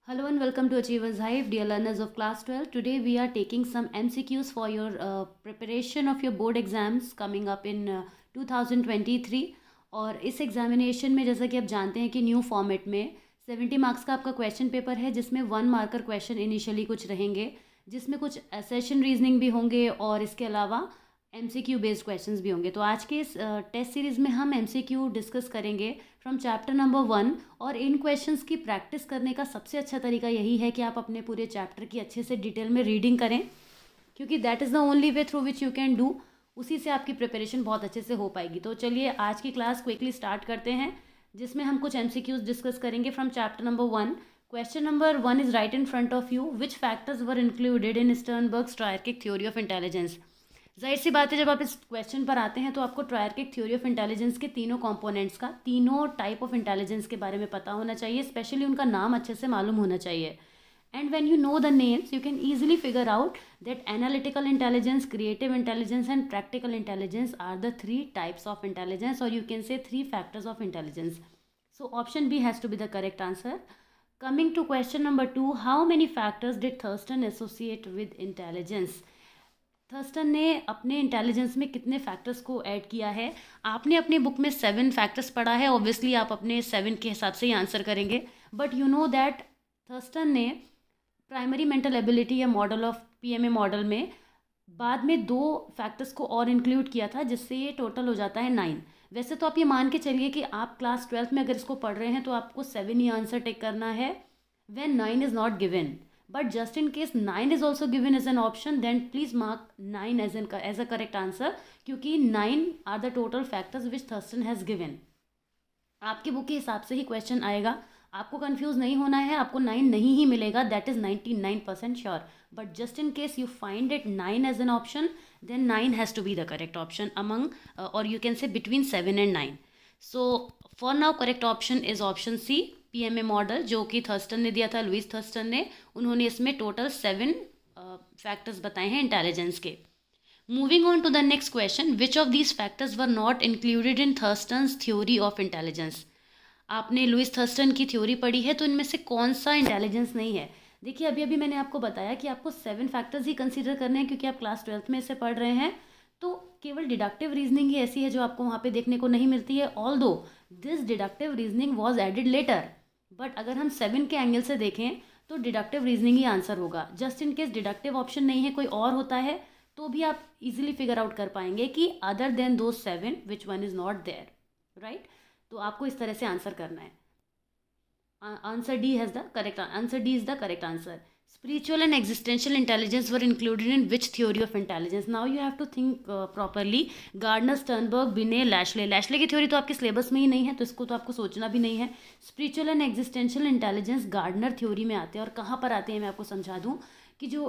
Hello and welcome to Achievers Hive, dear learners of class 12. Today we are taking some MCQs for your preparation of your board exams coming up in 2023. और इस examination में जैसा कि आप जानते हैं कि न्यू फॉर्मेट में 70 मार्क्स का आपका क्वेश्चन पेपर है, जिसमें 1 मार्कर क्वेश्चन इनिशियली कुछ रहेंगे, जिसमें कुछ सेशन रीजनिंग भी होंगे और इसके अलावा MCQ बेस्ड क्वेश्चंस भी होंगे। तो आज के इस टेस्ट सीरीज़ में हम MCQ डिस्कस करेंगे फ्रॉम चैप्टर नंबर 1। और इन क्वेश्चंस की प्रैक्टिस करने का सबसे अच्छा तरीका यही है कि आप अपने पूरे चैप्टर की अच्छे से डिटेल में रीडिंग करें, क्योंकि that is the only way through which you can do. उसी से आपकी प्रिपरेशन बहुत अच्छे से हो पाएगी। तो चलिए आज की क्लास क्विकली स्टार्ट करते हैं, जिसमें हम कुछ MCQs डिस्कस करेंगे from chapter number 1। Question number 1 is right in front of you. Which factors were included in Sternberg's triarchic theory of intelligence. जाहिर सी बात है, जब आप इस क्वेश्चन पर आते हैं तो आपको ट्रायर्किक थ्योरी ऑफ इंटेलिजेंस के तीनों कंपोनेंट्स का, तीनों टाइप ऑफ इंटेलिजेंस के बारे में पता होना चाहिए, स्पेशली उनका नाम अच्छे से मालूम होना चाहिए। And when you know the names you can easily figure out that analytical intelligence, creative intelligence and practical intelligence are the 3 types of intelligence, और you can say 3 factors of intelligence. So option B has to be the correct answer. Coming to question number 2, how many factors did Thurston associate with intelligence? Thurston ने अपने intelligence में कितने factors को add किया है? आपने अपनी book में 7 फैक्टर्स पढ़ा है, ऑब्वियसली आप अपने 7 के हिसाब से ही आंसर करेंगे, but you know that Thurston ने प्राइमरी मेंटल एबिलिटी या मॉडल ऑफ PMA मॉडल में बाद में 2 फैक्टर्स को और इंक्लूड किया था, जिससे ये टोटल हो जाता है 9। वैसे तो आप ये मान के चलिए कि आप क्लास 12th में अगर इसको पढ़ रहे हैं तो आपको 7 ही आंसर टेक करना है when 9 is not given. But just in case 9 is also given as an option, then please mark 9 as a correct answer, क्योंकि 9 are the total factors which Thurston has given। आपकी book के हिसाब से ही question आएगा, आपको confuse नहीं होना है। आपको 9 नहीं ही मिलेगा, that is 99% sure. But just in case you find it 9 as an option, then 9 has to be the correct option among, और you can say between 7 and 9। So for now correct option is option C, PMA model, जो कि Thurston ने दिया था, Louis Thurston ने। उन्होंने इसमें total 7 factors बताए हैं इंटेलिजेंस के। Moving on to the next question, which of these factors were not included in Thurstone's theory of intelligence. आपने लुइस थर्स्टन की थ्योरी पढ़ी है, तो इनमें से कौन सा इंटेलिजेंस नहीं है? देखिए, अभी अभी मैंने आपको बताया कि आपको 7 फैक्टर्स ही कंसिडर करने हैं, क्योंकि आप क्लास 12th में इसे पढ़ रहे हैं। तो केवल डिडक्टिव रीजनिंग ही ऐसी है जो आपको वहाँ पे देखने को नहीं मिलती है, although this deductive reasoning was added later. But अगर हम 7 के एंगल से देखें तो डिडक्टिव रीजनिंग ही आंसर होगा। Just in case deductive option नहीं है, कोई और होता है, तो भी आप इजीली फिगर आउट कर पाएंगे कि अदर देन दो 7 which one is not there, right. तो आपको इस तरह से आंसर करना है। Answer D has the correct answer, D is the correct answer. Spiritual and existential intelligence were included in which theory of intelligence? Now you have to think properly. Gardner, Sternberg, Binet, Lashley। लैशले की theory तो आपके syllabus में ही नहीं है, तो इसको तो आपको सोचना भी नहीं है। Spiritual and existential intelligence Gardner theory में आते हैं, और कहाँ पर आते हैं मैं आपको समझा दूँ कि जो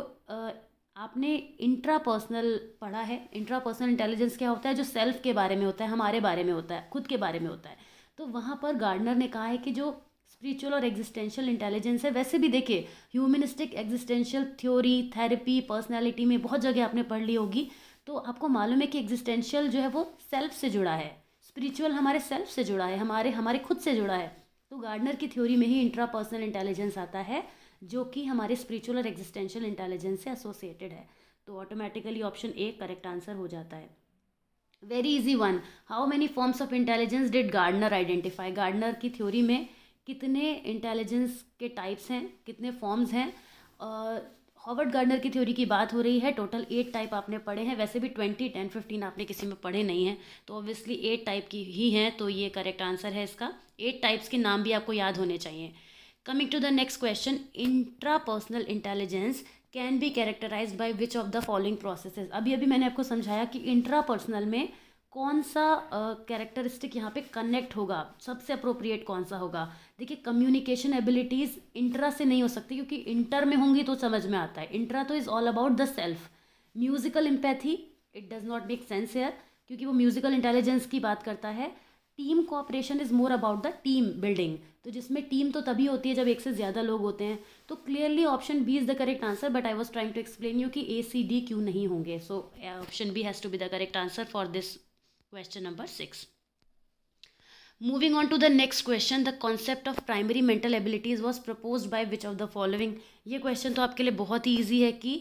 आपने इंट्रापर्सनल पढ़ा है, इंट्रापर्सनल इंटेलिजेंस क्या होता है? जो सेल्फ के बारे में होता है, हमारे बारे में होता है, खुद के बारे में होता है। तो वहाँ पर गार्डनर ने कहा है कि जो स्पिरिचुअल और एग्जिस्टेंशियल इंटेलिजेंस है, वैसे भी देखिए humanistic existential theory, therapy, personality में बहुत जगह आपने पढ़ ली होगी, तो आपको मालूम है कि एग्जिस्टेंशियल जो है वो सेल्फ से जुड़ा है, स्पिरिचुअल हमारे सेल्फ से जुड़ा है, हमारे खुद से जुड़ा है। तो गार्डनर की थ्योरी में ही इंट्रापर्सनल इंटेलिजेंस आता है, जो कि हमारे स्पिरिचुअल और एग्जिस्टेंशियल इंटेलिजेंस से एसोसिएटेड है। तो automatically option A correct answer हो जाता है। Very easy one, how many forms of intelligence did Gardner identify. Gardner की थ्योरी में कितने इंटेलिजेंस के टाइप्स हैं, कितने फॉर्म्स हैं? हॉवर्ड गार्डनर की थ्योरी की बात हो रही है। टोटल 8 टाइप आपने पढ़े हैं, वैसे भी 20, 10, 15 आपने किसी में पढ़े नहीं हैं, तो ऑब्वियसली 8 टाइप की ही हैं, तो ये करेक्ट आंसर है इसका। 8 टाइप्स के नाम भी आपको याद होने चाहिए। Coming to the next question, intrapersonal intelligence can be characterised by which of the following processes. अभी अभी मैंने आपको समझाया कि इंट्रापर्सनल में कौन सा कैरेक्टरिस्टिक यहाँ पे कनेक्ट होगा, सबसे अप्रोप्रिएट कौन सा होगा। देखिए, कम्युनिकेशन एबिलिटीज़ इंट्रा से नहीं हो सकती, क्योंकि इंटर में होंगी तो समझ में आता है। इंट्रा तो is all about the self. Musical empathy, it does not make sense here, क्योंकि वो म्यूजिकल इंटेलिजेंस की बात करता है। Team cooperation is more about the team building, तो जिसमें टीम तो तभी होती है जब एक से ज़्यादा लोग होते हैं। तो clearly option B is the correct answer, but I was trying to explain you कि ACD क्यों नहीं होंगे। So option B has to be the correct answer for this question number 6। Moving on to the next question, the concept of primary mental abilities was proposed by which of the following? ये question तो आपके लिए बहुत ही easy है कि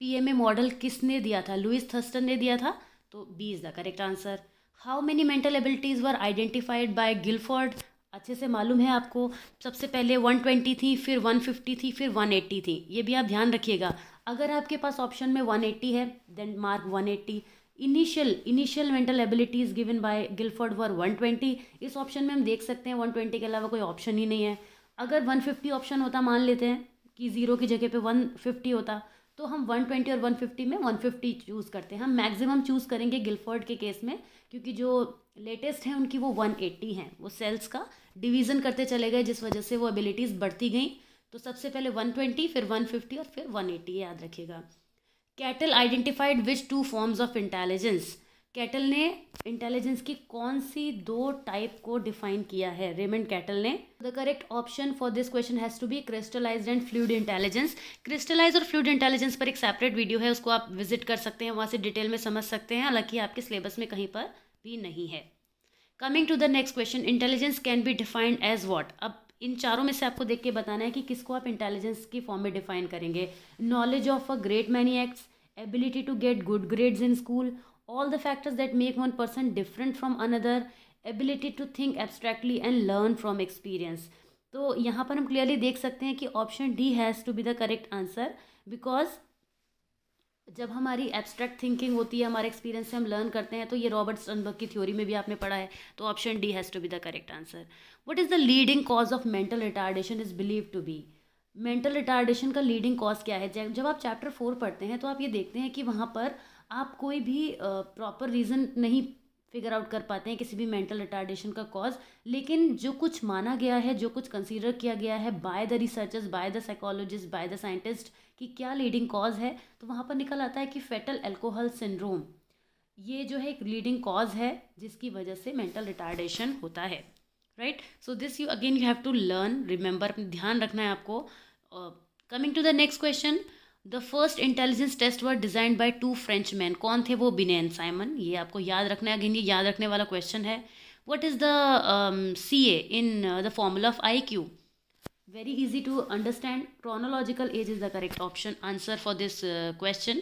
PMA model किसने दिया था? लुइस थर्स्टन ने दिया था, तो B is the correct answer. How many mental abilities were identified by Guilford? अच्छे से मालूम है आपको. सबसे पहले 120 थी, फिर 150 थी, फिर 180 थी. ये भी आप ध्यान रखिएगा. अगर आपके पास ऑप्शन में 180 है then mark 180. Initial mental abilities given by Guilford were 120. इस ऑप्शन में हम देख सकते हैं 120 के अलावा कोई ऑप्शन ही नहीं है. अगर 150 ऑप्शन होता, मान लेते हैं कि ज़ीरो की जगह पे 150 होता, तो हम 120 और 150 में 150 चूज़ करते हैं. हम मैक्सिमम चूज़ करेंगे गिलफोर्ड के केस में, क्योंकि जो लेटेस्ट हैं उनकी वो 180 हैं. वो सेल्स का डिवीज़न करते चले गए, जिस वजह से वो एबिलिटीज़ बढ़ती गई. तो सबसे पहले 120, फिर 150 और फिर 180, याद रखिएगा. Cattell identified which two forms of intelligence? Cattell ने इंटेलिजेंस की कौन सी दो टाइप को डिफाइन किया है? रेमंड कैटल ने. The correct option for this question has to be crystallised and fluid intelligence. Crystallise और फ्लूइड इंटेलिजेंस पर एक सेपरेट वीडियो है, उसको आप विजिट कर सकते हैं, वहाँ से डिटेल में समझ सकते हैं. हालांकि आपके सिलेबस में कहीं पर भी नहीं है. Coming to the next question, intelligence can be defined as what? अब इन चारों में से आपको देख के बताना है कि किसको आप इंटेलिजेंस की फॉर्म में डिफाइन करेंगे. Knowledge of a great many facts, ability to get good grades in school, all the factors that make one person different from another, ability to think abstractly and learn from experience. तो यहाँ पर हम clearly देख सकते हैं कि option D has to be the correct answer. Because जब हमारी एब्स्ट्रैक्ट थिंकिंग होती है, हमारे एक्सपीरियंस से हम लर्न करते हैं, तो ये रॉबर्ट स्टर्नबर्ग की थ्योरी में भी आपने पढ़ा है. तो option D has to be the correct answer. What is the leading cause of mental retardation is believe to be? Mental retardation का लीडिंग कॉज क्या है? जब आप चैप्टर 4 पढ़ते हैं तो आप ये देखते हैं कि वहाँ पर आप कोई भी प्रॉपर रीज़न नहीं फिगर आउट कर पाते हैं किसी भी मेंटल रिटार्डेशन का कॉज. लेकिन जो कुछ माना गया है, जो कुछ कंसीडर किया गया है by the researchers, by the psychologist, by the scientist, कि क्या लीडिंग कॉज है, तो वहाँ पर निकल आता है कि फेटल अल्कोहल सिंड्रोम ये जो है एक लीडिंग कॉज है जिसकी वजह से मेंटल रिटार्डेशन होता है. Right. So this you again you have to learn, remember, अपने ध्यान रखना है आपको. Coming to the next question, the first intelligence test were designed by two French man. कौन थे वो? बिने एंड साइमन. ये आपको याद रखना है, अगेन ये याद रखने वाला क्वेश्चन है. What is the CA in the formula of IQ? Very easy to understand. Chronological age is the correct option answer for this question.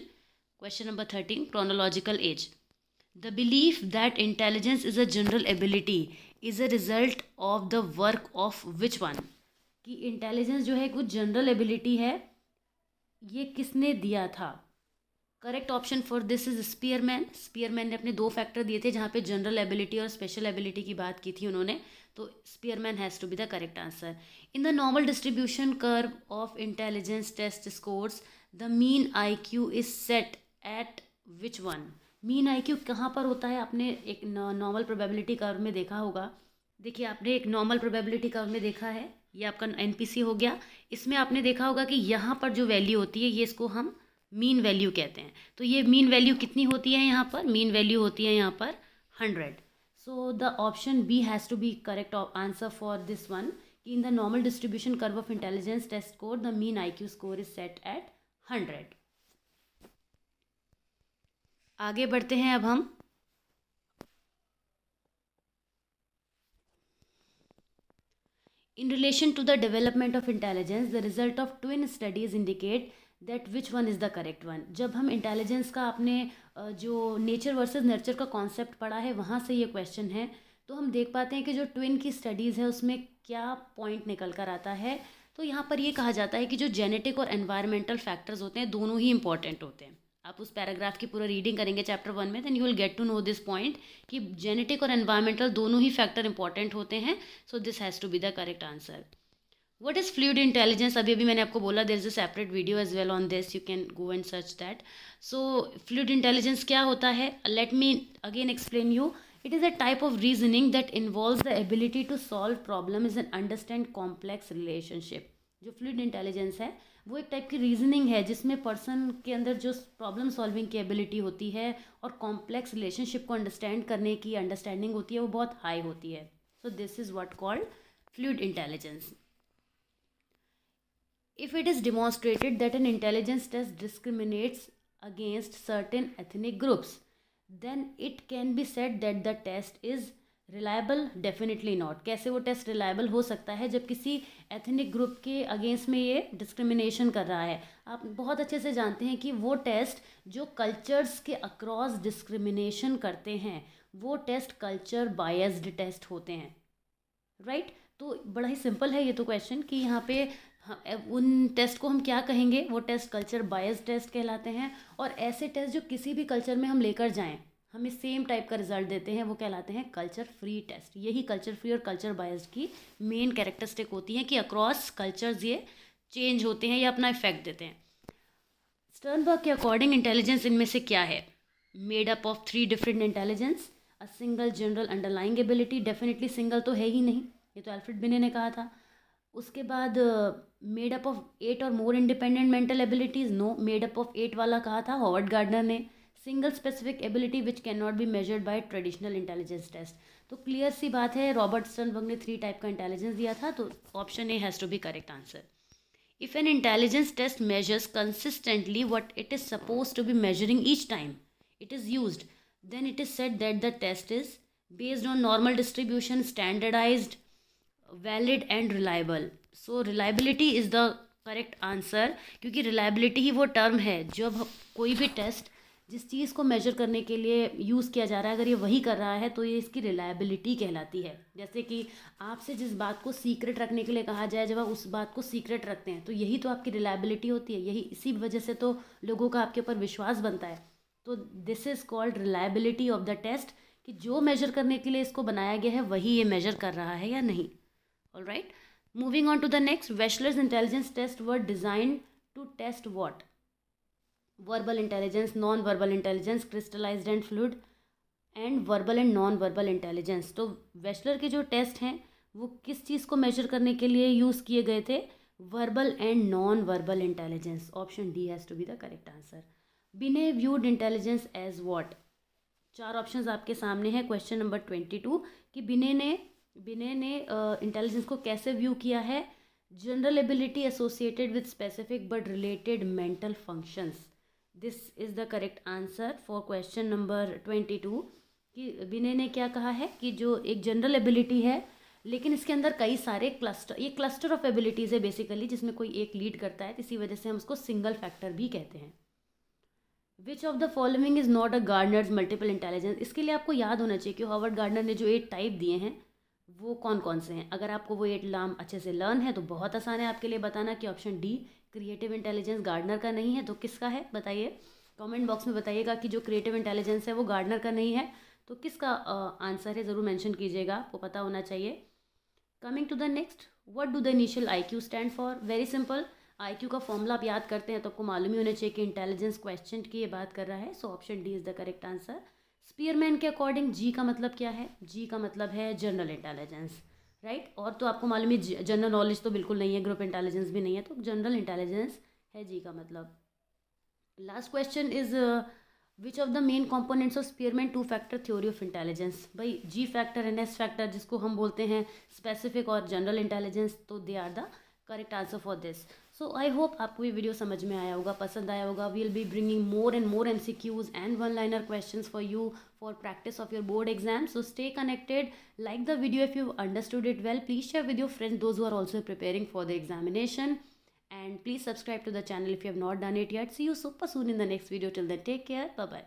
Question number 13, chronological age. The belief that intelligence is a general ability is a result of the work of which one? कि intelligence जो है कुछ general ability है, ये किसने दिया था? Correct option for this is Spearman. Spearman ने अपने दो फैक्टर दिए थे जहाँ पे जनरल एबिलिटी और स्पेशल एबिलिटी की बात की थी उन्होंने. तो Spearman has to be the correct answer. In the normal distribution curve of intelligence test scores the mean IQ is set at which one? Mean IQ कहाँ पर होता है? आपने एक नॉर्मल प्रोबेबिलिटी कर्व में देखा होगा. देखिए, आपने एक नॉर्मल प्रोबेबिलिटी कर्व में देखा है, ये आपका NPC हो गया. इसमें आपने देखा होगा कि यहाँ पर जो वैल्यू होती है ये इसको हम मीन वैल्यू कहते हैं. तो ये मीन वैल्यू कितनी होती है? यहाँ पर मीन वैल्यू होती है यहाँ पर 100. So the option B has to be correct answer for this one. In the normal distribution curve of intelligence test score the mean IQ score is set at 100. आगे बढ़ते हैं अब हम. In relation to the development of intelligence, the result of twin studies indicate that which one is the correct one? जब हम intelligence का अपने जो नेचर वर्सेस नर्चर का कॉन्सेप्ट पढ़ा है वहाँ से ये क्वेश्चन है, तो हम देख पाते हैं कि जो ट्विन की स्टडीज़ है उसमें क्या पॉइंट निकल कर आता है. तो यहाँ पर ये कहा जाता है कि जो जेनेटिक और एनवायरमेंटल फैक्टर्स होते हैं दोनों ही इंपॉर्टेंट होते हैं. आप उस पैराग्राफ की पूरा रीडिंग करेंगे चैप्टर 1 में, then you will get to know this point कि जेनेटिक और एनवायरमेंटल दोनों ही फैक्टर इंपॉर्टेंट होते हैं. So this has to be the correct answer. What is fluid intelligence? अभी मैंने आपको बोला there is a separate video as well on this, you can go and search that. So fluid intelligence क्या होता है? Let me again explain you. It is a type of reasoning that involves the ability to solve problems and understand complex relationship. जो fluid intelligence है वो एक type की reasoning है जिसमें पर्सन के अंदर जो प्रॉब्लम सॉल्विंग की एबिलिटी होती है और कॉम्प्लेक्स रिलेशनशिप को अंडरस्टैंड करने की अंडरस्टैंडिंग होती है वो बहुत हाई होती है. So this is what called fluid intelligence. If it is demonstrated that an intelligence test discriminates against certain ethnic groups, then it can be said that the test is reliable? Definitely not. कैसे वो test reliable हो सकता है जब किसी ethnic group के against में ये डिस्क्रिमिनेशन कर रहा है? आप बहुत अच्छे से जानते हैं कि वो टेस्ट जो कल्चर्स के अक्रॉस डिस्क्रिमिनेशन करते हैं वो टेस्ट कल्चर बायस्ड टेस्ट होते हैं, राइट? तो बड़ा ही सिंपल है ये तो क्वेश्चन कि यहाँ पे उन टेस्ट को हम क्या कहेंगे? वो टेस्ट कल्चर बायस्ड टेस्ट कहलाते हैं। और ऐसे टेस्ट जो किसी भी कल्चर में हम लेकर जाएं हमें सेम टाइप का रिजल्ट देते हैं वो कहलाते हैं कल्चर फ्री टेस्ट। यही कल्चर फ्री और कल्चर बायस्ड की मेन कैरेक्टरिस्टिक होती है कि अक्रॉस कल्चर्स ये चेंज होते हैं या अपना इफेक्ट देते हैं। स्टर्नबर्ग के अकॉर्डिंग इंटेलिजेंस इनमें से क्या है? Made up of 3 different intelligence, a single general underlying ability? Definitely single तो है ही नहीं, ये तो अल्फ्रेड बिने ने कहा था। उसके बाद मेड अप ऑफ 8 और more independent mental abilities? No, made up of 8 वाला कहा था हॉवर्ड गार्डनर ने। Single specific ability which can not be measured by traditional intelligence test? तो क्लियर सी बात है, रॉबर्ट स्टर्नबर्ग ने 3 टाइप का इंटेलिजेंस दिया था, तो option A has to be correct answer. If an intelligence test measures consistently what it is supposed to be measuring each time it is used, then it is said that the test is based on normal distribution, standardized, valid and reliable. So reliability is the correct answer, क्योंकि reliability ही वो term है जब कोई भी test जिस चीज़ को major करने के लिए यूज़ किया जा रहा है अगर ये वही कर रहा है तो ये इसकी रिलायबिलिटी कहलाती है। जैसे कि आपसे जिस बात को सीक्रेट रखने के लिए कहा जाए, जब आप उस बात को सीक्रेट रखते हैं तो यही तो आपकी रिलायबिलिटी होती है, यही इसी वजह से तो लोगों का आपके ऊपर विश्वास बनता है। तो this is called reliability of the test, कि जो मेजर करने के लिए इसको बनाया गया है वही ये मेजर कर रहा है या नहीं। All right, moving on to the next. Wechsler's intelligence test were designed to test what? Verbal intelligence, non verbal intelligence, crystallized and fluid and verbal and non verbal intelligence. तो वेशलर के जो test हैं वो किस चीज़ को major करने के लिए यूज़ किए गए थे? Verbal and non verbal intelligence. Option D has to be the correct answer. Binet viewed intelligence as what? 4 options आपके सामने हैं। क्वेश्चन नंबर 22 कि बिने ने इंटेलिजेंस को कैसे व्यू किया है? General ability associated with specific but related mental functions. This is the correct answer for question number 22 कि बिने ने क्या कहा है कि जो एक जनरल एबिलिटी है लेकिन इसके अंदर कई सारे क्लस्टर, ये क्लस्टर ऑफ एबिलिटीज़ है बेसिकली जिसमें कोई एक लीड करता है, इसी वजह से हम उसको सिंगल फैक्टर भी कहते हैं। विच of the following is not a Gardner's multiple intelligence? इसके लिए आपको याद होना चाहिए कि हॉवर्ड गार्डनर ने जो 8 टाइप दिए हैं वो कौन कौन से हैं। अगर आपको वो 8 नाम अच्छे से लर्न है तो बहुत आसान है आपके लिए बताना कि option D creative intelligence Gardner का नहीं है। तो किसका है बताइए, कमेंट बॉक्स में बताइएगा कि जो क्रिएटिव इंटेलिजेंस है वो गार्डनर का नहीं है तो किसका आंसर है, ज़रूर मेंशन कीजिएगा, आपको पता होना चाहिए। Coming to the next, what do the initial IQ stand for? Very simple, IQ का फॉर्मूला आप याद करते हैं तो आपको मालूम ही होना चाहिए कि इंटेलिजेंस क्वेश्चन की ये बात कर रहा है। So option D is the correct answer. Spearman के अकॉर्डिंग जी का मतलब क्या है? जी का मतलब है जनरल इंटेलिजेंस, राइट? और तो आपको मालूम है जनरल नॉलेज तो बिल्कुल नहीं है, ग्रुप इंटेलिजेंस भी नहीं है, तो जनरल इंटेलिजेंस है जी का मतलब। Last question is which of the main components of Spearman 2 factor theory of intelligence? भाई G factor and S factor जिसको हम बोलते हैं स्पेसिफिक और जनरल इंटेलिजेंस, तो they are the correct answer for this. So I hope आपको ये video समझ में आया होगा, पसंद आया होगा। We will be bringing more and more MCQs and one liner questions for you for practice of your board exam. So stay connected, like the video if you've understood it well, please share with your friends those who are also preparing for the examination, and please subscribe to the channel if you have not done it yet. See you super soon in the next video. Till then, take care, bye bye.